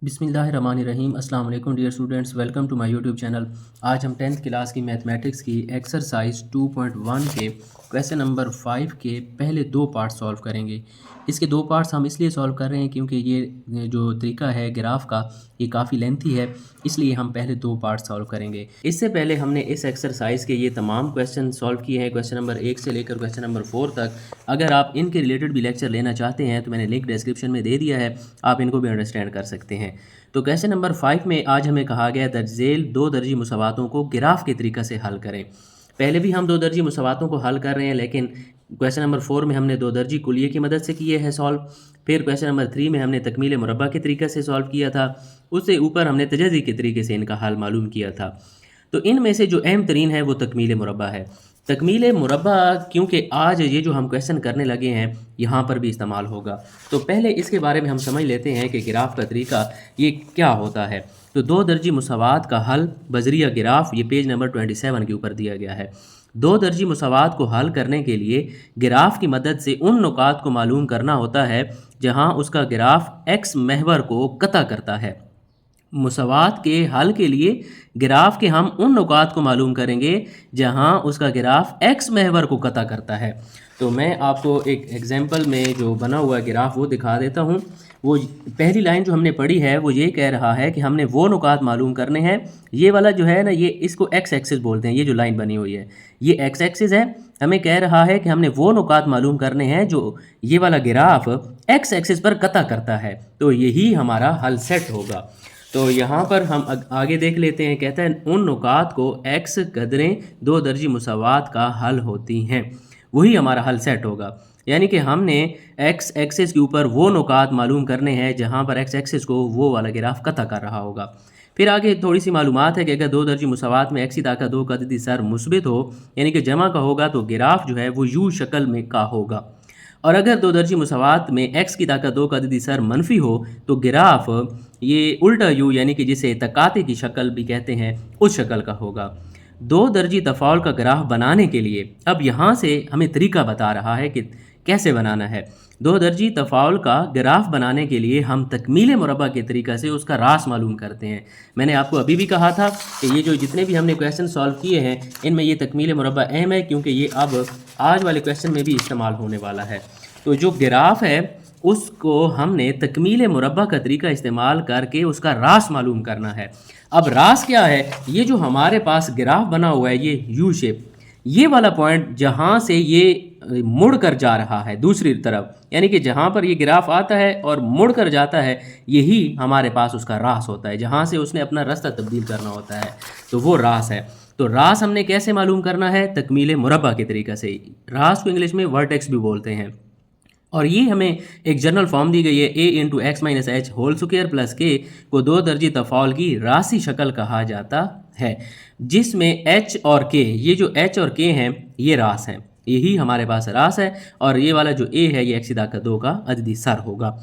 बिस्मिल्लाहिर्रहमानिर्रहीम। अस्सलाम वालेकुम dear students, welcome to my YouTube channel. आज हम 10th क्लास की मैथमेटिक्स की एक्सरसाइज 2.1 के क्वेश्चन नंबर 5 के पहले दो पार्ट सॉल्व करेंगे। इसके दो पार्ट्स हम इसलिए सॉल्व कर रहे हैं क्योंकि ये जो तरीका है ग्राफ का ये काफ़ी लेंथी है, इसलिए हम पहले दो पार्ट सॉल्व करेंगे। इससे पहले हमने इस एक्सरसाइज के ये तमाम क्वेश्चन सॉल्व किए हैं, क्वेश्चन नंबर 1 से लेकर क्वेश्चन नंबर 4 तक। अगर आप इनके रिलेटेड भी लेक्चर लेना चाहते हैं तो मैंने लिंक डिस्क्रिप्शन में दे दिया है, आप इनको भी अंडरस्टैंड कर सकते हैं। तो क्वेश्चन नंबर 5 में आज हमें कहा गया दर्ज झेल दो दर्जी मुसावातों को ग्राफ के तरीक़े से हल करें। पहले भी हम दो दर्जी मुसावातों को हल कर रहे हैं, लेकिन क्वेश्चन नंबर 4 में हमने दो दर्जी कुलिये की मदद से किए हैं सॉल्व। फिर क्वेश्चन नंबर 3 में हमने तकमील मुरब्बा के तरीके से सॉल्व किया था। उससे ऊपर हमने तजज़ी के तरीके से इनका हल मालूम किया था। तो इनमें से जो अहम तरीन है वो तकमील मुरब्बा है। तकमील मुरब्बा क्योंकि आज ये जो हम क्वेश्चन करने लगे हैं यहाँ पर भी इस्तेमाल होगा, तो पहले इसके बारे में हम समझ लेते हैं कि ग्राफ का तरीका ये क्या होता है। तो दो दर्जी मुसावात का हल बजरिया ग्राफ, ये पेज नंबर 27 के ऊपर दिया गया है। दो दर्जी मुसावात को हल करने के लिए ग्राफ की मदद से उन नुकात को मालूम करना होता है जहाँ उसका ग्राफ एक्स महवर को कता करता है। मुसावात के हल के लिए ग्राफ के हम उन नुकात को मालूम करेंगे जहां उसका ग्राफ एक्स महवर को कता करता है। तो मैं आपको एक एग्जांपल में जो बना हुआ ग्राफ वो दिखा देता हूं। वो पहली लाइन जो हमने पढ़ी है वो ये कह रहा है कि हमने वो नुकात मालूम करने हैं। ये वाला जो है ना, ये इसको एक्स एक्सिस बोलते हैं। ये जो लाइन बनी हुई है ये एक्स एक्सिस है। हमें कह रहा है कि हमने वो नुकात मालूम करने हैं जो ये वाला ग्राफ एक्स एक्सिस पर कता करता है। तो यही हमारा हल सेट होगा। तो यहाँ पर हम आगे देख लेते हैं। कहता है उन नुकात को एक्स कदरें दो दर्जी मुसावात का हल होती हैं, वही हमारा हल सेट होगा। यानी कि हमने एक्स एक्सिस के ऊपर वो नुकात मालूम करने हैं जहाँ पर एक्स एक्सिस को वो वाला ग्राफ कता कर रहा होगा। फिर आगे थोड़ी सी मालूमात है कि अगर दो दर्जी मुसावात में एक्स की ताकत दो का अददी सर मुस्बित हो यानी कि जमा का होगा तो ग्राफ जो है वो यू शक्ल में का होगा। और अगर दो दर्जी मुसावात में एक्स की ताकत दो का अददी सर मनफी हो तो ग्राफ ये उल्टा यू यानी कि जिसे तकाते की शक्ल भी कहते हैं उस शक्ल का होगा। दो दर्जी तफाउल का ग्राफ बनाने के लिए अब यहाँ से हमें तरीका बता रहा है कि कैसे बनाना है। दो दर्जी तफाउल का ग्राफ बनाने के लिए हम तकमील मुरब्बा के तरीक़े से उसका रास मालूम करते हैं। मैंने आपको अभी भी कहा था कि ये जो जितने भी हमने क्वेश्चन सॉल्व किए हैं इनमें ये तकमील मुरब्बा अहम है, क्योंकि ये अब आज वाले क्वेश्चन में भी इस्तेमाल होने वाला है। तो जो ग्राफ है उसको हमने तकमील मुरब्बा का तरीका इस्तेमाल करके उसका रास मालूम करना है। अब रास क्या है? ये जो हमारे पास ग्राफ बना हुआ है ये यू शेप, ये वाला पॉइंट जहाँ से ये मुड़ कर जा रहा है दूसरी तरफ, यानी कि जहाँ पर ये ग्राफ आता है और मुड़ कर जाता है, यही हमारे पास उसका रास होता है। जहाँ से उसने अपना रास्ता तब्दील करना होता है तो वो रास है। तो रास हमने कैसे मालूम करना है? तकमील मुरब्बा के तरीके से। रास को इंग्लिश में वर्टेक्स भी बोलते हैं। और ये हमें एक जनरल फॉर्म दी गई है, a into x minus h whole square plus k को दो दर्जी तफाउल की रासी शक्ल कहा जाता है, जिसमें h और k, ये जो h और k हैं ये रास हैं। यही हमारे पास रास है और ये वाला जो a है ये एक्स की ताकत दो का अददी सर होगा।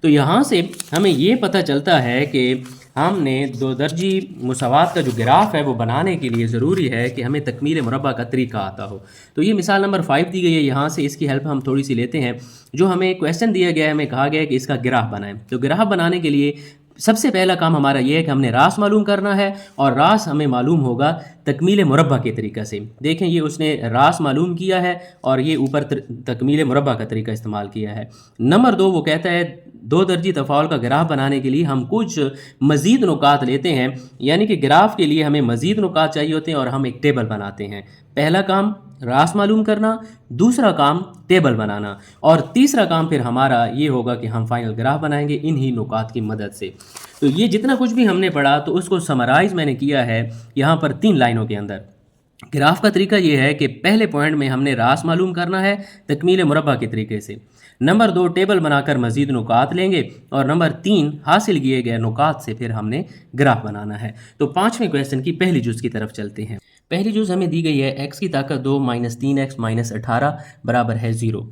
तो यहाँ से हमें ये पता चलता है कि हमने दो दर्जी मुसावात का जो ग्राफ है वो बनाने के लिए ज़रूरी है कि हमें तकमील मुरब्बा का तरीका आता हो। तो ये मिसाल नंबर 5 दी गई है, यहाँ से इसकी हेल्प हम थोड़ी सी लेते हैं। जो हमें क्वेश्चन दिया गया है, हमें कहा गया है कि इसका ग्राफ बनाएं। तो ग्राफ बनाने के लिए सबसे पहला काम हमारा ये है कि हमने रास मालूम करना है, और रास हमें मालूम होगा तकमील मुरब्बा के तरीक़े से। देखें ये उसने रास मालूम किया है और ये ऊपर तकमील मुरब्बा का तरीका इस्तेमाल किया है। नंबर 2 वो कहता है दो दर्जी तफाउल का ग्राफ बनाने के लिए हम कुछ मज़ीद नुकात लेते हैं, यानी कि ग्राफ के लिए हमें मज़ीद नुकात चाहिए होते हैं और हम एक टेबल बनाते हैं। पहला काम रास मालूम करना, दूसरा काम टेबल बनाना, और तीसरा काम फिर हमारा ये होगा कि हम फाइनल ग्राफ बनाएंगे इन्हीं नुकात की मदद से। तो ये जितना कुछ भी हमने पढ़ा तो उसको समराइज़ मैंने किया है यहाँ पर 3 लाइनों के अंदर। ग्राफ का तरीका ये है कि पहले पॉइंट में हमने रास मालूम करना है तकमील मुरब्बा के तरीके से। नंबर 2 टेबल बनाकर मज़ीद नुकात लेंगे, और नंबर 3 हासिल किए गए नुकात से फिर हमने ग्राफ बनाना है। तो 5वें क्वेश्चन की पहली जुज़ की तरफ चलते हैं। पहली जुज़ हमें दी गई है एक्स की ताकत 2 माइनस 3x माइनस 18 बराबर है 0।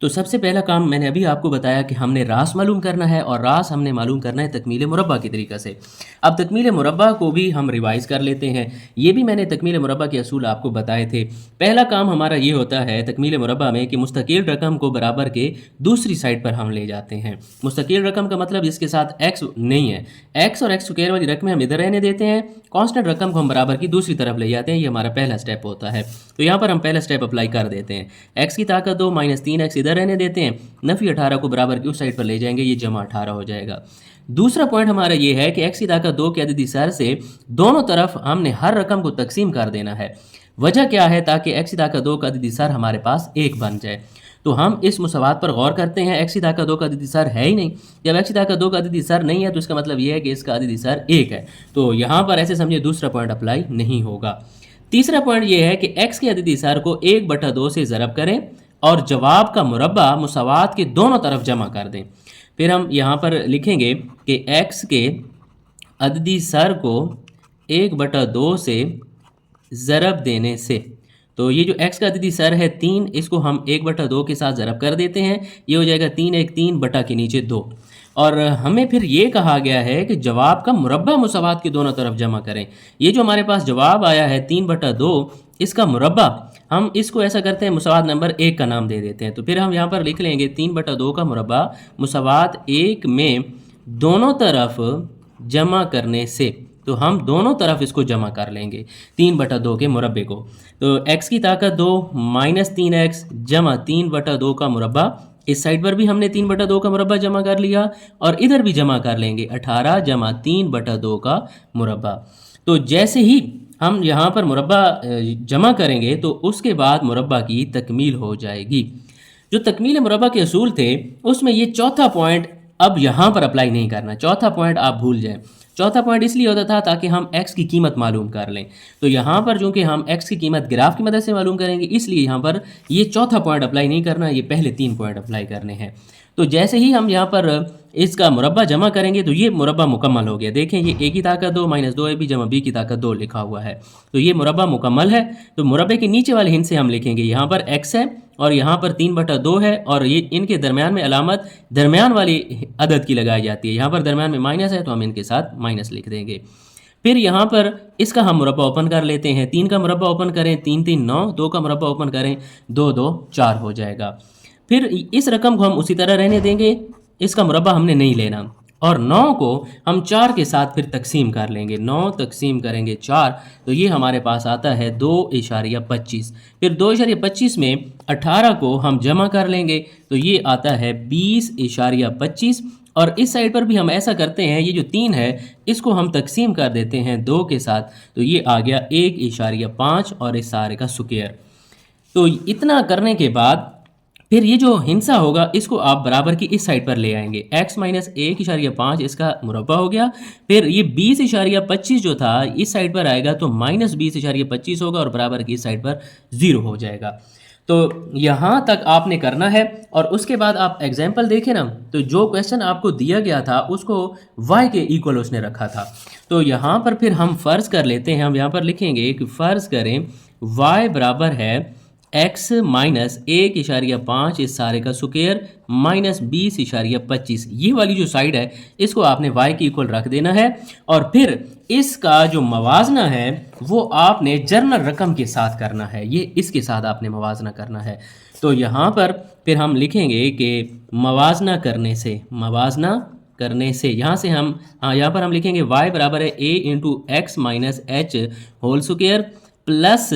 तो सबसे पहला काम मैंने अभी आपको बताया कि हमने रास मालूम करना है, और रास हमने मालूम करना है तकमील मुरब्बा के तरीक़े से। अब तकमील मुरब्बा को भी हम रिवाइज़ कर लेते हैं। ये भी मैंने तकमील मुरब्बा के असूल आपको बताए थे। पहला काम हमारा ये होता है तकमील मुरब्बा में कि मुस्तकिल रकम को बराबर के दूसरी साइड पर हम ले जाते हैं। मुस्तकिल रकम का मतलब जिसके साथ एक्स नहीं है, एक्स और एक्स स्क्वायर वाली रकमें हम इधर रहने देते हैं, कांस्टेंट रकम को हम बराबर की दूसरी तरफ ले जाते हैं। ये हमारा पहला स्टेप होता है। तो यहाँ पर हम पहला स्टेप अप्लाई कर देते हैं। एक्स की ताकत 2 माइनस 3x इधर रहने देते हैं, नफी 18 को बराबर की उस साइड पर ले जाएंगे, ये जमा 18 हो जाएगा। दूसरा पॉइंट हमारा ये है कि x की ताकत 2 के अददी सर से दोनों तरफ हमने हर रकम को तकसीम कर देना है। वजह क्या है? ताकि x की ताकत 2 का अददी सर हमारे पास 1 बन जाए। तो हम इस मुसावात पर गौर करते हैं। x की ताकत 2 का अददी सर है ही नहीं। जब x की ताकत 2 का अददी सर नहीं है तो इसका मतलब ये है कि इसका अददी सर 1 है। तो यहाँ पर ऐसे समझिए दूसरा पॉइंट अप्लाई नहीं होगा। तीसरा पॉइंट ये है कि x के अददी सर को 1/2 से ज़रब करें और जवाब का मुरब्बा मुसावात के दोनों तरफ जमा कर दें। फिर हम यहाँ पर लिखेंगे कि x के अददी सर को 1/2 से ज़रब देने से, तो ये जो x का अददी सर है 3, इसको हम 1/2 के साथ ज़रब कर देते हैं। ये हो जाएगा 3 1 3 बटा के नीचे 2। और हमें फिर ये कहा गया है कि जवाब का मुरब्बा मुसावात की दोनों तरफ जमा करें। ये जो हमारे पास जवाब आया है 3/2, इसका मुरब्बा हम इसको ऐसा करते हैं, मुसावात नंबर 1 का नाम दे देते हैं। तो फिर हम यहाँ पर लिख लेंगे 3/2 का मुरब्बा मुसावात 1 में दोनों तरफ जमा करने से। तो हम दोनों तरफ इसको जमा कर लेंगे 3/2 के मुरब्बे को। तो x की ताकत 2 माइनस 3x जमा 3/2 का मुरब्बा, इस साइड पर भी हमने 3/2 का मुरब्बा जमा कर लिया और इधर भी जमा कर लेंगे 18 जमा 3/2 का मुरब्बा। तो जैसे ही हम यहाँ पर मुरब्बा जमा करेंगे तो उसके बाद मुरब्बा की तकमील हो जाएगी। जो तकमील मुरब्बा के असूल थे उसमें ये चौथा पॉइंट अब यहाँ पर अप्लाई नहीं करना। चौथा पॉइंट आप भूल जाएं। चौथा पॉइंट इसलिए होता था ताकि हम x की कीमत मालूम कर लें। तो यहाँ पर चूँकि हम x की कीमत ग्राफ की मदद से मालूम करेंगे, इसलिए यहाँ पर ये चौथा पॉइंट अप्लाई नहीं करना, ये पहले 3 पॉइंट अप्लाई करने हैं। तो जैसे ही हम यहाँ पर इसका मुरब्बा जमा करेंगे तो ये मुरब्बा मुकम्मल हो गया। देखें ये a की ताकत 2 माइनस 2ab जमा b की ताकत 2 लिखा हुआ है। तो ये मुरब्बा मुकम्मल है। तो मुरब्बे के नीचे वाले हिस्से हम लिखेंगे, यहाँ पर x है और यहाँ पर 3/2 है, और ये इनके दरमियान में अलामत दरमियान वाली अदद की लगाई जाती है। यहाँ पर दरमियान में माइनस है तो हम इनके साथ माइनस लिख देंगे। फिर यहाँ पर इसका हम मुरब्बा ओपन कर लेते हैं। 3 का मुरब्बा ओपन करें 3 3 9, 2 का मुरब्बा ओपन करें 2 2 4 हो जाएगा। फिर इस रकम को हम उसी तरह रहने देंगे, इसका मुरब्बा हमने नहीं लेना, और 9 को हम 4 के साथ फिर तकसीम कर लेंगे। 9 तकसीम करेंगे 4, तो ये हमारे पास आता है 2.25। फिर 2.25 में 18 को हम जमा कर लेंगे तो ये आता है 20.25। और इस साइड पर भी हम ऐसा करते हैं, ये जो 3 है इसको हम तकसीम कर देते हैं 2 के साथ, तो ये आ गया 1.5 और इस सारे का स्क्वायर। तो इतना करने के बाद फिर ये जो हिंसा होगा इसको आप बराबर की इस साइड पर ले आएंगे। x माइनस 1.5 इसका मुरब्बा हो गया। फिर ये 20.25 जो था इस साइड पर आएगा तो माइनस 20.25 होगा और बराबर की इस साइड पर 0 हो जाएगा। तो यहाँ तक आपने करना है। और उसके बाद आप एग्जाम्पल देखें ना, तो जो क्वेश्चन आपको दिया गया था उसको y के इक्वल उसने रखा था। तो यहाँ पर फिर हम फ़र्ज़ कर लेते हैं, हम यहाँ पर लिखेंगे कि फ़र्ज़ करें y बराबर है x माइनस 1.5 इस सारे का स्क्वायर माइनस 20.25। ये वाली जो साइड है इसको आपने y के इक्वल रख देना है। और फिर इसका जो मवाजना है वो आपने जर्नल रकम के साथ करना है, ये इसके साथ आपने मवाजना करना है। तो यहाँ पर फिर हम लिखेंगे कि मवाजना करने से यहाँ से हम यहाँ पर हम लिखेंगे y बराबर है a into x minus h whole square plus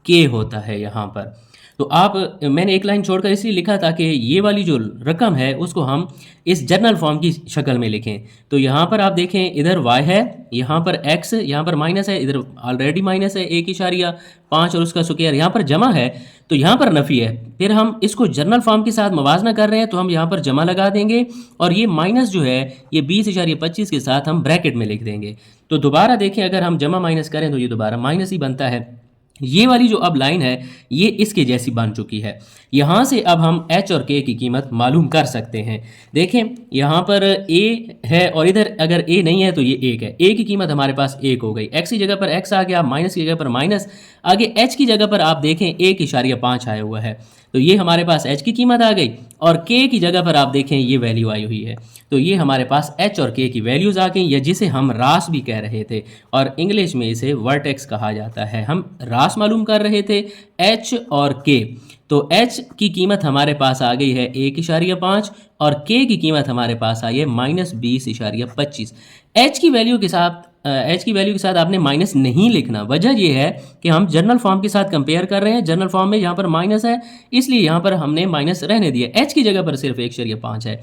k होता है यहाँ पर। तो आप मैंने एक लाइन छोड़कर इसलिए लिखा ताकि ये वाली जो रकम है उसको हम इस जर्नल फॉर्म की शक्ल में लिखें। तो यहाँ पर आप देखें इधर y है, यहाँ पर x, यहाँ पर माइनस है, इधर ऑलरेडी माइनस है 1.5 और उसका स्क्वायर, यहाँ पर जमा है तो यहाँ पर नफ़ी है। फिर हम इसको जर्नल फॉर्म के साथ मवाजना कर रहे हैं तो हम यहाँ पर जमा लगा देंगे और ये माइनस जो है ये 20.25 के साथ हम ब्रैकेट में लिख देंगे। तो दोबारा देखें अगर हम जमा माइनस करें तो ये दोबारा माइनस ही बनता है। ये वाली जो अब लाइन है ये इसके जैसी बन चुकी है। यहाँ से अब हम h और k की कीमत मालूम कर सकते हैं। देखें यहाँ पर a है और इधर अगर a नहीं है तो ये 1 है। a की कीमत हमारे पास 1 हो गई, x की जगह पर x आ गया, माइनस की जगह पर माइनस, आगे h की जगह पर आप देखें 1.5 आया हुआ है। तो ये हमारे पास h की कीमत आ गई और k की जगह पर आप देखें ये वैल्यू आई हुई है। तो ये हमारे पास h और k की वैल्यूज़ आ गई, या जिसे हम रास भी कह रहे थे और इंग्लिश में इसे वर्टेक्स कहा जाता है। हम रास मालूम कर रहे थे h और k। तो h की कीमत हमारे पास आ गई है 1.5 और k की कीमत हमारे पास आई है -20.25। h की वैल्यू के साथ आपने माइनस नहीं लिखना। वजह यह है कि हम जनरल फॉर्म के साथ कंपेयर कर रहे हैं। जनरल फॉर्म में यहाँ पर माइनस है, इसलिए यहाँ पर हमने माइनस रहने दिया। h की जगह पर सिर्फ 1.5 है।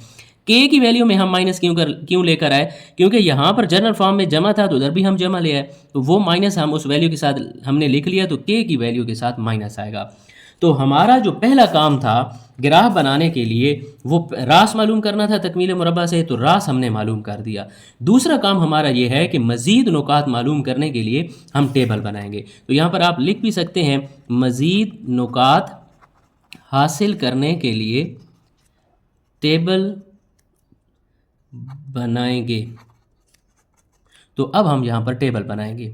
k की वैल्यू में हम माइनस क्यों लेकर आए? क्योंकि यहाँ पर जनरल फॉर्म में जमा था तो उधर भी हम जमा ले आए, तो वो माइनस हम उस वैल्यू के साथ हमने लिख लिया, तो k की वैल्यू के साथ माइनस आएगा। तो हमारा जो पहला काम था ग्राफ बनाने के लिए वो रास मालूम करना था तकमील मुरब्बा से, तो रास हमने मालूम कर दिया। दूसरा काम हमारा ये है कि मज़ीद नुकात मालूम करने के लिए हम टेबल बनाएंगे। तो यहाँ पर आप लिख भी सकते हैं मज़ीद नुकात हासिल करने के लिए टेबल बनाएंगे। तो अब हम यहाँ पर टेबल बनाएंगे।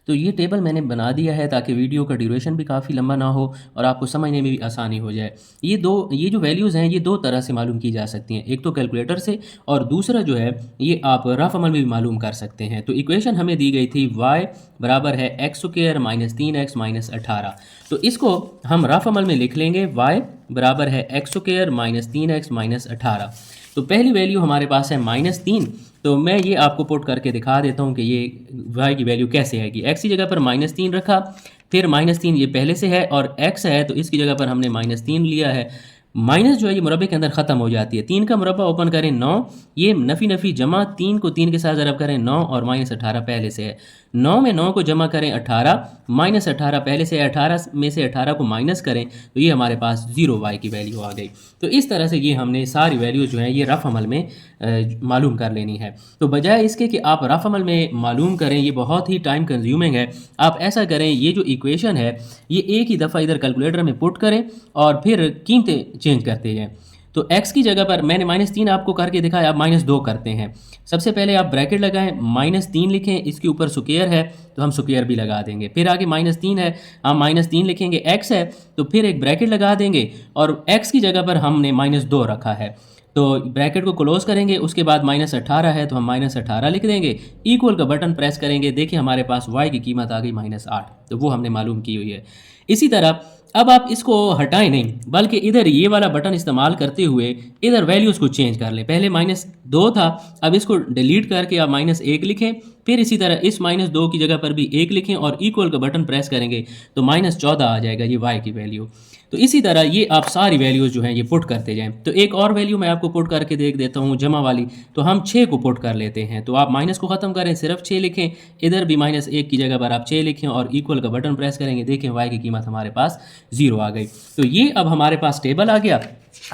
तो ये टेबल मैंने बना दिया है ताकि वीडियो का ड्यूरेशन भी काफ़ी लंबा ना हो और आपको समझने में भी आसानी हो जाए। ये जो वैल्यूज़ हैं ये दो तरह से मालूम की जा सकती हैं, एक तो कैलकुलेटर से और दूसरा जो है ये आप रफ अमल में भी मालूम कर सकते हैं। तो इक्वेशन हमें दी गई थी y बराबर है x² - 3x - 18। तो इसको हम रफ अमल में लिख लेंगे, y बराबर है x² - 3x - 18। तो पहली वैल्यू हमारे पास है -3। तो मैं ये आपको पुट करके दिखा देता हूँ कि ये y की वैल्यू कैसे आएगी। x की जगह पर -3 रखा, फिर -3 ये पहले से है और x है तो इसकी जगह पर हमने -3 लिया है। माइनस जो है ये मुरब्बे के अंदर ख़त्म हो जाती है। 3 का मुरब्बा ओपन करें 9, ये नफ़ी नफ़ी जमा 3 को 3 के साथ ज़रब करें 9 और -18 पहले से है। 9 में 9 को जमा करें 18, -18 पहले से 18 में से 18 को माइनस करें तो ये हमारे पास 0 y की वैल्यू आ गई। तो इस तरह से ये हमने सारी वैल्यूज़ जो हैं ये रफ़ अमल में मालूम कर लेनी है। तो बजाय इसके कि आप रफ़ अमल में मालूम करें, ये बहुत ही टाइम कंज्यूमिंग है। आप ऐसा करें, ये जो इक्वेशन है ये एक ही दफ़ा इधर कैलकुलेटर में पुट करें और फिर कीमतें चेंज करते हैं। तो x की जगह पर मैंने -3 आपको करके दिखाया, आप -2 करते हैं। सबसे पहले आप ब्रैकेट लगाएं, -3 लिखें, इसके ऊपर स्क्वायर है तो हम स्क्वायर भी लगा देंगे। फिर आगे -3 है, हम -3 लिखेंगे, x है तो फिर एक ब्रैकेट लगा देंगे और x की जगह पर हमने -2 रखा है तो ब्रैकेट को क्लोज करेंगे। उसके बाद -18 है तो हम -18 लिख देंगे, इक्वल का बटन प्रेस करेंगे। देखिए हमारे पास y की कीमत आ गई -8, तो वो हमने मालूम की हुई है। इसी तरह अब आप इसको हटाएं नहीं, बल्कि इधर ये वाला बटन इस्तेमाल करते हुए इधर वैल्यूज़ को चेंज कर लें। पहले -2 था, अब इसको डिलीट करके आप -1 लिखें, फिर इसी तरह इस -2 की जगह पर भी 1 लिखें और इक्वल का बटन प्रेस करेंगे तो -14 आ जाएगा ये y की वैल्यू। तो इसी तरह ये आप सारी वैल्यूज़ जो हैं ये पुट करते जाएं। तो एक और वैल्यू मैं आपको पुट करके देख देता हूँ जमा वाली। तो हम 6 को पुट कर लेते हैं, तो आप माइनस को ख़त्म करें, सिर्फ 6 लिखें, इधर भी -1 की जगह पर आप 6 लिखें और इक्वल का बटन प्रेस करेंगे। देखें y की कीमत हमारे पास 0 आ गई। तो ये अब हमारे पास टेबल आ गया।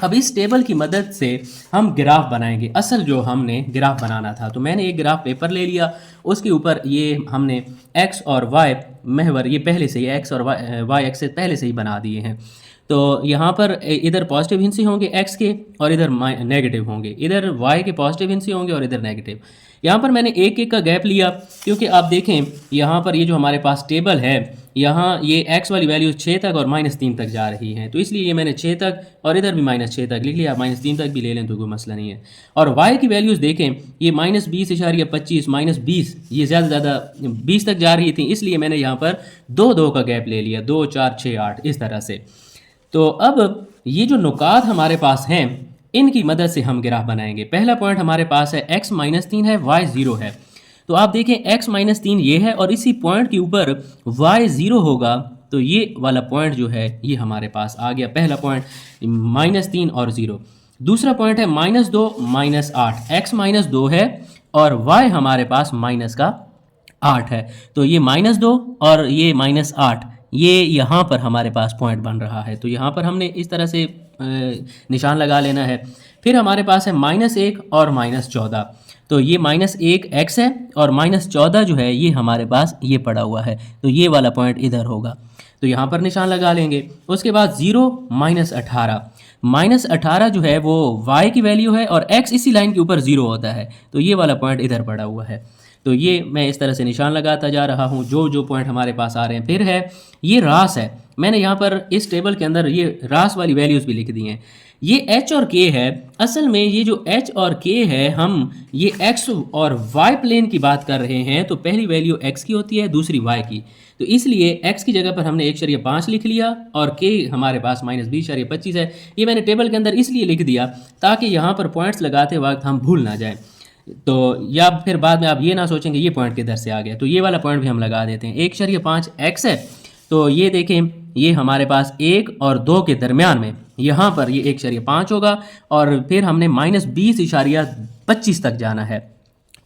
अब इस टेबल की मदद से हम ग्राफ बनाएंगे। असल जो हमने ग्राफ बनाना था, तो मैंने एक ग्राफ पेपर ले लिया, उसके ऊपर ये हमने x और y महवर ये पहले से ही x और y एक्सेस पहले से ही बना दिए हैं। तो यहाँ पर इधर पॉजिटिव हिस्से होंगे x के और इधर नेगेटिव होंगे, इधर y के पॉजिटिव हिस्से होंगे और इधर नेगेटिव। यहाँ पर मैंने एक एक का गैप लिया क्योंकि आप देखें यहाँ पर ये जो हमारे पास टेबल है, यहाँ ये x वाली वैल्यू 6 तक और -3 तक जा रही हैं, तो इसलिए ये मैंने 6 तक और इधर भी -6 तक लिख लिया। -3 तक भी ले लें तो कोई मसला नहीं है। और y की वैल्यूज़ देखें, ये -20.25 -20 ये ज़्यादा 20 तक जा रही थी, इसलिए मैंने यहाँ पर 2 का गैप ले लिया, 2 4 6 8 इस तरह से। तो अब ये जो नुकात हमारे पास हैं इनकी मदद से हम ग्राफ बनाएंगे। पहला पॉइंट हमारे पास है x -3 है, y 0 है। तो आप देखें x -3 ये है और इसी पॉइंट के ऊपर y 0 होगा, तो ये वाला पॉइंट जो है ये हमारे पास आ गया। पहला पॉइंट -3 और 0। दूसरा पॉइंट है -2 -8, x -2 है और y हमारे पास -8 है। तो ये -2 और ये -8 ये यहाँ पर हमारे पास पॉइंट बन रहा है, तो यहाँ पर हमने इस तरह से निशान लगा लेना है। फिर हमारे पास है -1 और -14, तो ये -1 x है और -14 जो है ये हमारे पास ये पड़ा हुआ है, तो ये वाला पॉइंट इधर होगा, तो यहाँ पर निशान लगा लेंगे। उसके बाद 0 -18, -18 जो है वो y की वैल्यू है और x इसी लाइन के ऊपर 0 होता है, तो ये वाला पॉइंट इधर पड़ा हुआ है। तो ये मैं इस तरह से निशान लगाता जा रहा हूँ जो जो पॉइंट हमारे पास आ रहे हैं। फिर है ये रास है, मैंने यहाँ पर इस टेबल के अंदर ये रास वाली वैल्यूज़ भी लिख दी हैं। ये h और k है, असल में ये जो h और k है, हम ये x और y प्लेन की बात कर रहे हैं, तो पहली वैल्यू x की होती है, दूसरी y की। तो इसलिए x की जगह पर हमने 1.5 लिख लिया और k हमारे पास -20.25 है। ये मैंने टेबल के अंदर इसलिए लिख दिया ताकि यहाँ पर पॉइंट्स लगाते वक्त हम भूल ना जाएं, तो या फिर बाद में आप ये ना सोचेंगे ये पॉइंट किधर से आ गया। तो ये वाला पॉइंट भी हम लगा देते हैं। 1.5 x है, तो ये देखें ये हमारे पास 1 और 2 के दरमियान में यहाँ पर ये 1.5 होगा और फिर हमने -20.25 तक जाना है।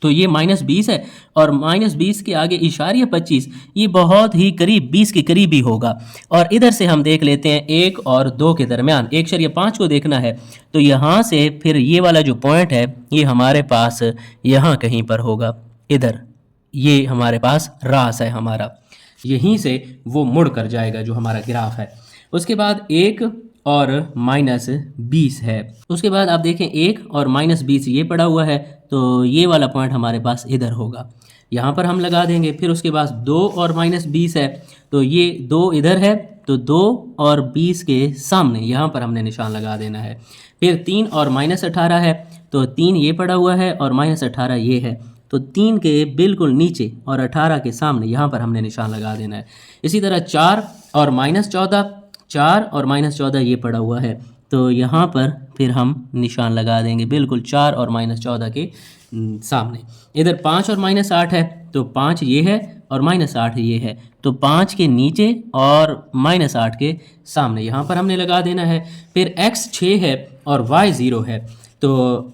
तो ये -20 है और -20 के आगे इशारिया 25, ये बहुत ही करीब 20 के करीब ही होगा। और इधर से हम देख लेते हैं 1 और 2 के दरमियान 1.5 को देखना है, तो यहाँ से फिर ये वाला जो पॉइंट है ये हमारे पास यहाँ कहीं पर होगा, इधर ये हमारे पास रास है हमारा, यहीं से वो मुड़ कर जाएगा जो हमारा ग्राफ है। उसके बाद 1 और -20 है। उसके बाद आप देखें 1 और -20 ये पड़ा हुआ है, तो ये वाला पॉइंट हमारे पास इधर होगा, यहाँ पर हम लगा देंगे। फिर उसके बाद 2 और -20 है, तो ये 2 इधर है, तो 2 और 20 के सामने यहाँ पर हमने निशान लगा देना है। फिर 3 और -18 है, तो 3 ये पड़ा हुआ है और -18 ये है, तो 3 के बिल्कुल नीचे और 18 के सामने यहाँ पर हमने निशान लगा देना है। इसी तरह 4 और -14, 4 और -14 ये पड़ा हुआ है, तो यहाँ पर फिर हम निशान लगा देंगे बिल्कुल 4 और -14 के सामने। इधर 5 और -8 है, तो 5 ये है और -8 ये है, तो 5 के नीचे और -8 के सामने यहाँ पर हमने लगा देना है। फिर x 6 है और y 0 है, तो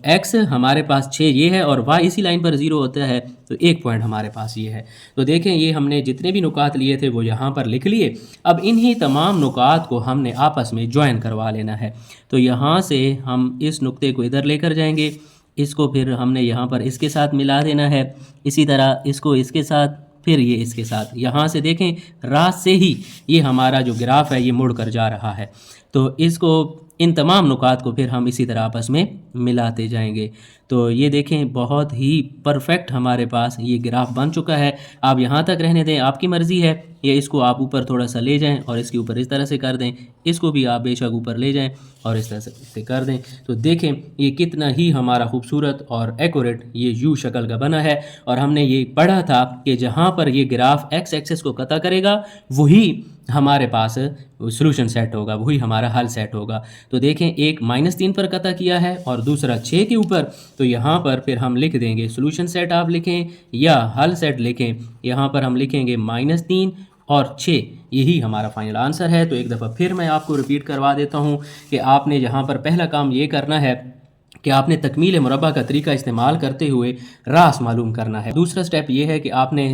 x हमारे पास 6 ये है और y इसी लाइन पर 0 होता है, तो एक पॉइंट हमारे पास ये है। तो देखें ये हमने जितने भी नुकात लिए थे वो यहाँ पर लिख लिए। अब इन्हीं तमाम नुकात को हमने आपस में ज्वाइन करवा लेना है। तो यहाँ से हम इस नुक्ते को इधर लेकर जाएंगे, इसको फिर हमने यहाँ पर इसके साथ मिला देना है, इसी तरह इसको इसके साथ, फिर ये इसके साथ। यहाँ से देखें रात से ही ये हमारा जो ग्राफ है ये मुड़ कर जा रहा है, तो इसको इन तमाम नुकात को फिर हम इसी तरह आपस में मिलाते जाएंगे। तो ये देखें बहुत ही परफेक्ट हमारे पास ये ग्राफ बन चुका है। आप यहाँ तक रहने दें, आपकी मर्ज़ी है, या इसको आप ऊपर थोड़ा सा ले जाएं और इसके ऊपर इस तरह से कर दें, इसको भी आप बेशक ऊपर ले जाएं और इस तरह से कर दें। तो देखें ये कितना ही हमारा खूबसूरत और एक्यूरेट ये यू शक्ल का बना है। और हमने ये पढ़ा था कि जहाँ पर ये ग्राफ एक्स एक्सेस को कता करेगा वही हमारे पास सॉल्यूशन सेट होगा, वही हमारा हल सेट होगा। तो देखें एक -3 पर कता किया है और दूसरा 6 के ऊपर, तो यहाँ पर फिर हम लिख देंगे सॉल्यूशन सेट आप लिखें या हल सेट लिखें, यहाँ पर हम लिखेंगे -3 और 6, यही हमारा फाइनल आंसर है। तो एक दफ़ा फिर मैं आपको रिपीट करवा देता हूँ कि आपने यहाँ पर पहला काम ये करना है कि आपने तकमील मुरब्बा का तरीका इस्तेमाल करते हुए रास मालूम करना है। दूसरा स्टेप ये है कि आपने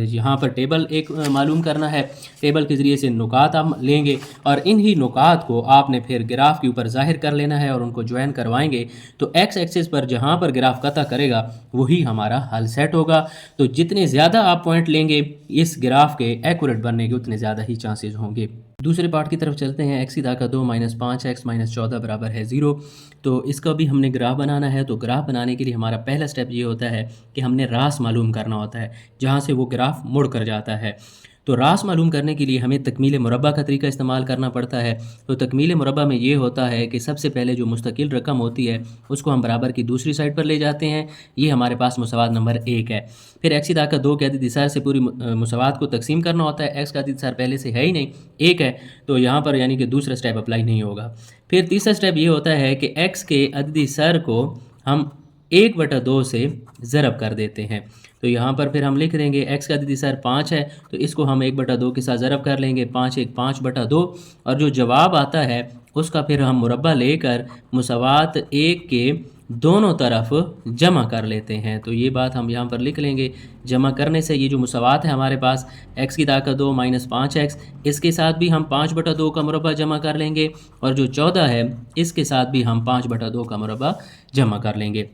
यहाँ पर टेबल एक मालूम करना है, टेबल के ज़रिए से नुकात आप लेंगे और इन्हीं नुकात को आपने फिर ग्राफ के ऊपर ज़ाहिर कर लेना है और उनको ज्वाइन करवाएंगे। तो एक्स एक्सिस पर जहाँ पर ग्राफ कता करेगा वही हमारा हल सेट होगा। तो जितने ज़्यादा आप पॉइंट लेंगे इस ग्राफ के एक्यूरेट बनने के उतने ज़्यादा ही चांसेस होंगे। दूसरे पार्ट की तरफ चलते हैं। x की ताकत 2 -5x -14 बराबर है 0। तो इसका भी हमने ग्राफ बनाना है। तो ग्राफ बनाने के लिए हमारा पहला स्टेप ये होता है कि हमने रास मालूम करना होता है जहाँ से वो ग्राफ मुड़ कर जाता है। तो रास मालूम करने के लिए हमें तकमील मुरब्बा का तरीका इस्तेमाल करना पड़ता है। तो तकमील मुरब्बा में ये होता है कि सबसे पहले जो मुस्तकिल रकम होती है उसको हम बराबर की दूसरी साइड पर ले जाते हैं। ये हमारे पास मुसावात नंबर 1 है। फिर x की ताकत 2 के अदद इसार से पूरी मुसावात को तकसीम करना होता है। x का अदद इसार पहले से है ही नहीं, 1 है, तो यहाँ पर यानी कि दूसरा स्टेप अप्लाई नहीं होगा। फिर तीसरा स्टेप ये होता है कि x के अदद इसार को हम 1/2 से ज़रब कर देते हैं। तो यहाँ पर फिर हम लिख देंगे x का अदद इसार 5 है, तो इसको हम 1/2 के साथ ज़रब कर लेंगे, 5 1 5/2, और जो जवाब आता है उसका फिर हम मुरब्बा लेकर मुसावात 1 के दोनों तरफ जमा कर लेते हैं। तो ये बात हम यहाँ पर लिख लेंगे। जमा करने से ये जो मुसावात है हमारे पास x की ताकत 2 -5x, इसके साथ भी हम 5/2 का मुरब्बा जमा कर लेंगे, और जो 14 है इसके साथ भी हम 5/2 का मुरब्बा जमा कर लेंगे।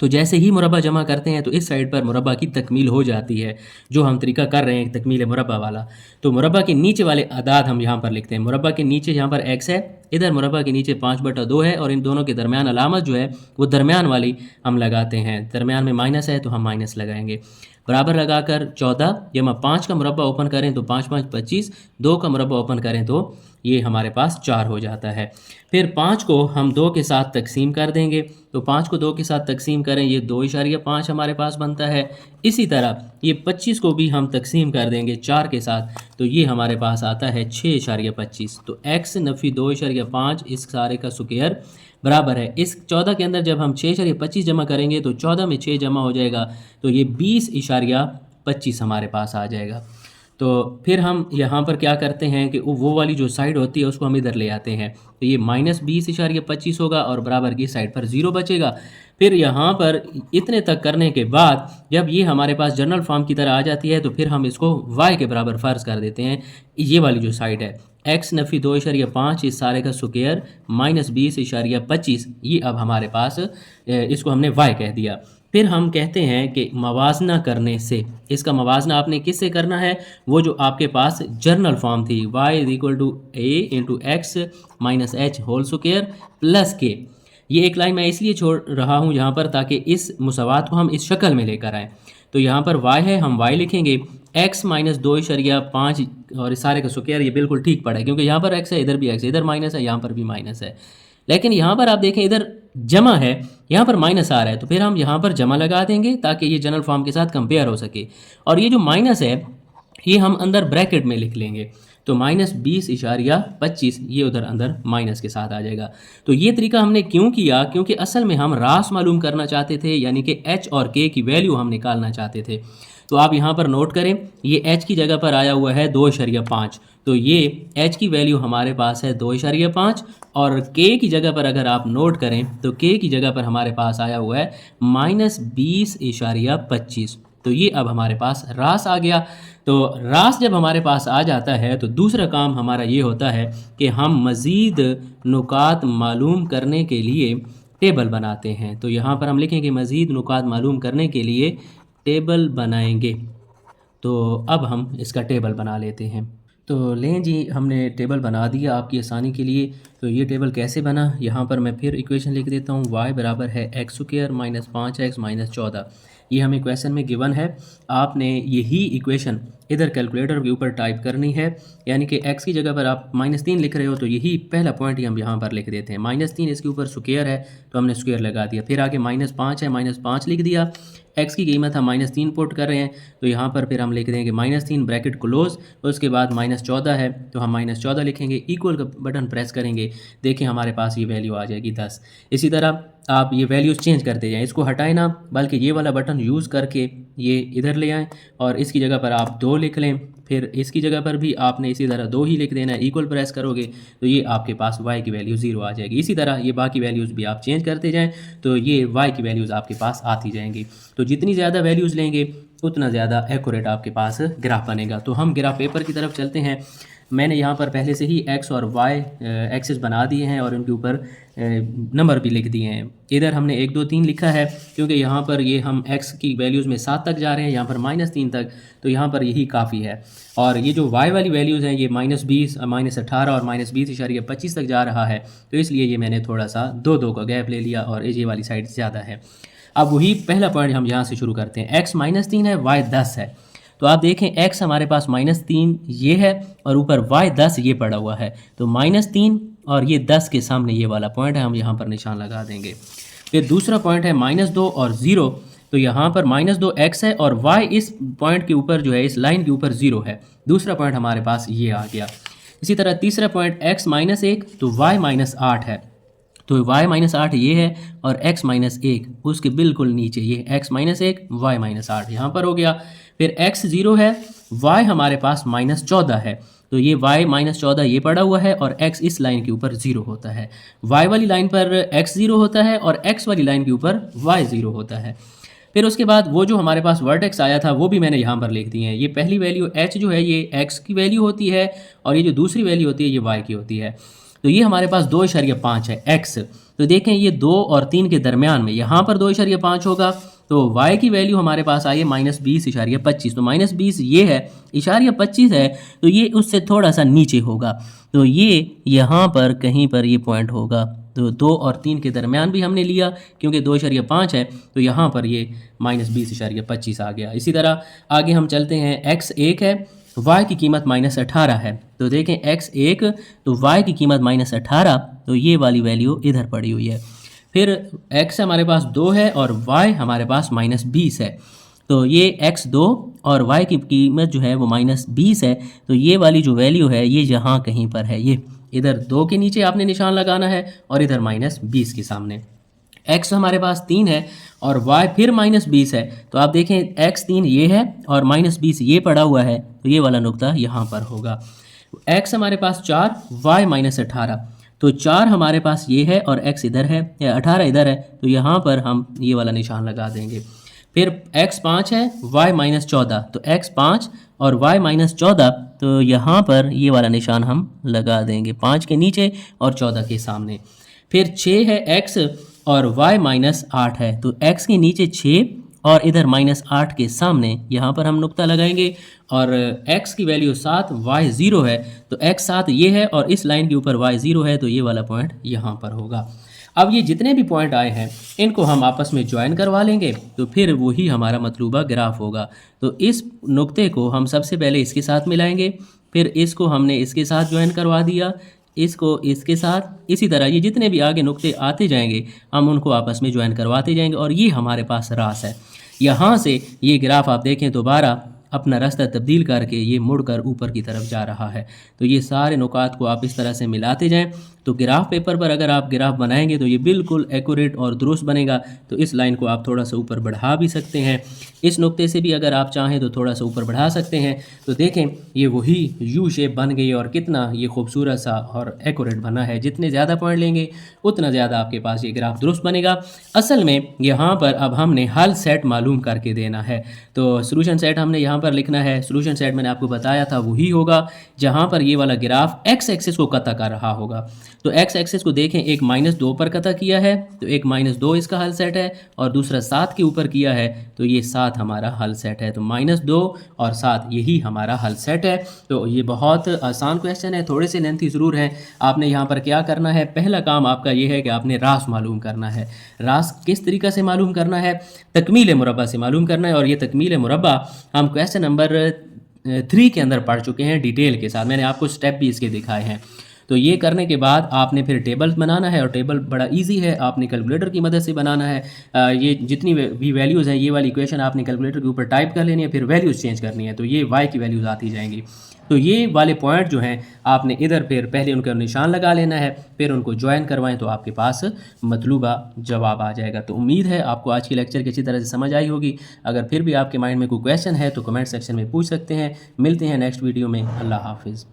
तो जैसे ही मुरब्बा जमा करते हैं तो इस साइड पर मुरब्बा की तकमील हो जाती है, जो हम तरीका कर रहे हैं तकमील मुरब्बा वाला। तो मुरब्बा के नीचे वाले अदाद हम यहाँ पर लिखते हैं। मुरब्बा के नीचे यहाँ पर x है, इधर मुरब्बा के नीचे 5/2 है और इन दोनों के दरमियान अलामत जो है वो दरमियान वाली हम लगाते हैं। दरमियान में माइनस है तो हम माइनस लगाएंगे। बराबर लगाकर 14 जब हम 5 का मुरब्बा ओपन करें तो 5 5 25, 2 का मुरब्बा ओपन करें तो ये हमारे पास 4 हो जाता है। फिर 5 को हम 2 के साथ तकसीम कर देंगे, तो 5 को 2 के साथ तकसीम करें, ये 2.5 हमारे पास बनता है। इसी तरह ये 25 को भी हम तकसीम कर देंगे 4 के साथ, तो ये हमारे पास आता है 6.25। तो x नफ़ी 2.5 इस सारे का स्क्वायर बराबर है, इस 14 के अंदर जब हम 6.25 जमा करेंगे तो 14 में 6 जमा हो जाएगा, तो ये 20.25 हमारे पास आ जाएगा। तो फिर हम यहाँ पर क्या करते हैं कि वो वाली जो साइड होती है उसको हम इधर ले आते हैं, तो ये -20.25 होगा और बराबर की साइड पर 0 बचेगा। फिर यहाँ पर इतने तक करने के बाद जब ये हमारे पास जनरल फॉर्म की तरह आ जाती है तो फिर हम इसको y के बराबर फ़र्ज़ कर देते हैं। ये वाली जो साइड है x नफ़ी 2.5 इस सारे का स्क्वायर -20.25, ये अब हमारे पास इसको हमने y कह दिया। फिर हम कहते हैं कि मवाजना करने से, इसका मवाजना आपने किससे करना है, वो जो आपके पास जर्नल फॉर्म थी y = a × x - h whole square plus k। ये एक लाइन मैं इसलिए छोड़ रहा हूँ यहाँ पर ताकि इस मुसावात को हम इस शक्ल में लेकर आएँ। तो यहाँ पर y है, हम y लिखेंगे, x - 2.5 और इस सारे का स्क्वायर, ये बिल्कुल ठीक पड़ा है क्योंकि यहाँ पर x है, इधर भी x है, इधर माइनस है, यहाँ पर भी माइनस है। लेकिन यहाँ पर आप देखें इधर जमा है, यहाँ पर माइनस आ रहा है, तो फिर हम यहाँ पर जमा लगा देंगे ताकि ये जनरल फॉर्म के साथ कंपेयर हो सके। और ये जो माइनस है ये हम अंदर ब्रैकेट में लिख लेंगे, तो -20.25 ये उधर अंदर माइनस के साथ आ जाएगा। तो ये तरीका हमने क्यों किया, क्योंकि असल में हम रास मालूम करना चाहते थे, यानी कि h और k की वैल्यू हम निकालना चाहते थे। तो आप यहाँ पर नोट करें, ये h की जगह पर आया हुआ है 2.5, तो ये h की वैल्यू हमारे पास है 2.5 और k की जगह पर अगर आप नोट करें तो k की जगह पर हमारे पास आया हुआ है -20.25। तो ये अब हमारे पास रास आ गया। तो रास जब हमारे पास आ जाता है तो दूसरा काम हमारा ये होता है कि हम मज़ीद नुकात मालूम करने के लिए टेबल बनाते हैं। तो यहाँ पर हम लिखेंगे मज़ीद नुकात मालूम करने के लिए टेबल बनाएंगे। तो अब हम इसका टेबल बना लेते हैं। तो लें जी, हमने टेबल बना दिया आपकी आसानी के लिए। तो ये टेबल कैसे बना, यहाँ पर मैं फिर इक्वेशन लिख देता हूँ, y बराबर है x² - 5x - 14। ये हमें क्वेश्चन में गिवन है, आपने यही इक्वेशन इधर कैलकुलेटर के ऊपर टाइप करनी है, यानी कि x की जगह पर आप -3 लिख रहे हो तो यही पहला पॉइंट ही हम यहाँ पर लिख देते हैं। -3 इसके ऊपर स्क्वायर है तो हमने स्क्वायर लगा दिया, फिर आगे -5 है, -5 लिख दिया, x की कीमत हम -3 पुट कर रहे हैं तो यहाँ पर फिर हम लिख देंगे -3 ब्रैकेट क्लोज, उसके बाद -14 है तो हम -14 लिखेंगे, इक्वल का बटन प्रेस करेंगे, देखें हमारे पास ये वैल्यू आ जाएगी 10। इसी तरह आप ये वैल्यूज़ चेंज करते जाएँ, इसको हटाएं ना, बल्कि ये वाला बटन यूज़ करके ये इधर ले आएँ और इसकी जगह पर आप 2 लिख लें, फिर इसकी जगह पर भी आपने इसी तरह 2 ही लिख देना है, इक्वल प्रेस करोगे तो ये आपके पास y की वैल्यू 0 आ जाएगी। इसी तरह ये बाकी वैल्यूज़ भी आप चेंज करते जाएं तो ये y की वैल्यूज़ आपके पास आती जाएंगी। तो जितनी ज़्यादा वैल्यूज़ लेंगे उतना ज़्यादा एक्यूरेट आपके पास ग्राफ बनेगा। तो हम ग्राफ पेपर की तरफ चलते हैं। मैंने यहाँ पर पहले से ही x और y एक्सिस बना दिए हैं और उनके ऊपर नंबर भी लिख दिए हैं। इधर हमने 1 2 3 लिखा है क्योंकि यहाँ पर ये हम x की वैल्यूज़ में 7 तक जा रहे हैं, यहाँ पर -3 तक, तो यहाँ पर यही काफ़ी है। और ये जो y वाली वैल्यूज़ हैं ये -20 -18 और -20.25 तक जा रहा है, तो इसलिए ये मैंने थोड़ा सा 2 का गैप ले लिया और ये वाली साइड ज़्यादा है। अब वही पहला पॉइंट हम यहाँ से शुरू करते हैं, x -3 है, y 10 है। तो आप देखें x हमारे पास -3 ये है और ऊपर y 10 ये पड़ा हुआ है, तो -3 और ये 10 के सामने ये वाला पॉइंट है, हम यहाँ पर निशान लगा देंगे। फिर दूसरा पॉइंट है -2 और 0, तो यहाँ पर -2 x है और y इस पॉइंट के ऊपर जो है, इस लाइन के ऊपर 0 है। दूसरा पॉइंट हमारे पास ये आ गया। इसी तरह तीसरा पॉइंट x -1 तो y -8 है, तो y -8 ये है और x -1 उसके बिल्कुल नीचे ये x -1 y -8 यहाँ पर हो गया। फिर x 0 है, y हमारे पास -14 है, तो ये y -14 ये पड़ा हुआ है और x इस लाइन के ऊपर 0 होता है। y वाली लाइन पर x 0 होता है और x वाली लाइन के ऊपर y 0 होता है। फिर उसके बाद वो जो हमारे पास वर्टेक्स आया था वो भी मैंने यहाँ पर लिख दिए हैं। ये पहली वैल्यू h जो है ये x की वैल्यू होती है और ये जो दूसरी वैल्यू होती है ये y की होती है। तो ये हमारे पास 2.5 है x, तो देखें ये 2 और 3 के दरमियान में यहाँ पर 2.5 होगा, तो y की वैल्यू हमारे पास आई है -20.25। तो -20 ये है, इशारिया 25 है, तो ये उससे थोड़ा सा नीचे होगा। तो ये यहाँ पर कहीं पर ये पॉइंट होगा। तो 2 और 3 के दरमियान भी हमने लिया, क्योंकि 2.5 है, तो यहाँ पर ये -20.25 आ गया। इसी तरह आगे हम चलते हैं, x1 है, y की कीमत -18 है। तो देखें x1 तो y की कीमत -18, तो ये वाली वैल्यू इधर पड़ी हुई है। फिर x हमारे पास 2 है और y हमारे पास -20 है। तो ये x2 और y की कीमत जो है वो -20 है। तो ये वाली जो वैल्यू है ये यहाँ कहीं पर है, ये इधर 2 के नीचे आपने निशान लगाना है और इधर -20 के सामने। x हमारे पास 3 है और y फिर -20 है। तो आप देखें x3 ये है और -20 ये पड़ा हुआ है, तो ये वाला नुक्ता यहाँ पर होगा। x हमारे पास 4, y -18। तो 4 हमारे पास ये है और x इधर है, या 18 इधर है, तो यहाँ पर हम ये वाला निशान लगा देंगे। फिर x 5 है, y -14। तो x 5 और y -14, तो यहाँ पर ये वाला निशान हम लगा देंगे 5 के नीचे और 14 के सामने। फिर 6 है x और y -8 है। तो x के नीचे 6 और इधर -8 के सामने यहाँ पर हम नुक्ता लगाएंगे। और x की वैल्यू 7, y 0 है, तो x 7 ये है और इस लाइन के ऊपर y 0 है, तो ये वाला पॉइंट यहाँ पर होगा। अब ये जितने भी पॉइंट आए हैं इनको हम आपस में ज्वाइन करवा लेंगे, तो फिर वही हमारा मतलूबा ग्राफ होगा। तो इस नुक्ते को हम सबसे पहले इसके साथ मिलाएंगे, फिर इसको हमने इसके साथ ज्वाइन करवा दिया, इसको इसके साथ, इसी तरह ये जितने भी आगे नुक्ते आते जाएंगे हम उनको आपस में ज्वाइन करवाते जाएंगे और ये हमारे पास रास है। यहाँ से ये ग्राफ आप देखें दोबारा अपना रास्ता तब्दील करके ये मुड़कर ऊपर की तरफ जा रहा है। तो ये सारे नुकात को आप इस तरह से मिलाते जाएं, तो ग्राफ पेपर पर अगर आप ग्राफ बनाएंगे तो ये बिल्कुल एक्यूरेट और दुरुस्त बनेगा। तो इस लाइन को आप थोड़ा सा ऊपर बढ़ा भी सकते हैं, इस नुक्ते से भी अगर आप चाहें तो थोड़ा सा ऊपर बढ़ा सकते हैं। तो देखें ये वही यू शेप बन गई और कितना ये खूबसूरत सा और एक्यूरेट बना है। जितने ज़्यादा पॉइंट लेंगे उतना ज़्यादा आपके पास ये ग्राफ दुरुस्त बनेगा। असल में यहाँ पर अब हमने हल सेट मालूम करके देना है। तो सोल्यूशन सेट हमने यहाँ पर लिखना है। सोल्यूशन सेट मैंने आपको बताया था वही होगा जहाँ पर ये वाला ग्राफ एक्स एक्सिस को कता कर रहा होगा। तो एक्स एक्सिस को देखें, एक -2 पर कता किया है, तो एक -2 इसका हल सेट है, और दूसरा 7 के ऊपर किया है, तो ये 7 हमारा हल सेट है। तो -2 और 7 यही हमारा हल सेट है। तो ये बहुत आसान क्वेश्चन है, थोड़े से लेंथी ज़रूर हैं। आपने यहाँ पर क्या करना है, पहला काम आपका ये है कि आपने रास मालूम करना है। रास किस तरीक़ा से मालूम करना है, तकमील मुरब्बा से मालूम करना है। और ये तकमील मुरब्बा हम क्वेश्चन नंबर 3 के अंदर पढ़ चुके हैं डिटेल के साथ, मैंने आपको स्टेप भी इसके दिखाए हैं। तो ये करने के बाद आपने फिर टेबल बनाना है, और टेबल बड़ा इजी है, आपने कैलकुलेटर की मदद से बनाना है। ये जितनी भी वैल्यूज़ हैं, ये वाली इक्वेशन आपने कैलकुलेटर के ऊपर टाइप कर लेनी है, फिर वैल्यूज़ चेंज करनी है, तो ये y की वैल्यूज़ आती जाएंगी। तो ये वाले पॉइंट जो हैं आपने इधर फिर पहले उनका निशान लगा लेना है, फिर उनको ज्वाइन करवाएं, तो आपके पास मतलूबा जवाब आ जाएगा। तो उम्मीद है आपको आज की लेक्चर की अच्छी तरह से समझ आई होगी। अगर फिर भी आपके माइंड में कोई क्वेश्चन है तो कमेंट सेक्शन में पूछ सकते हैं। मिलते हैं नेक्स्ट वीडियो में। अल्लाह हाफिज़।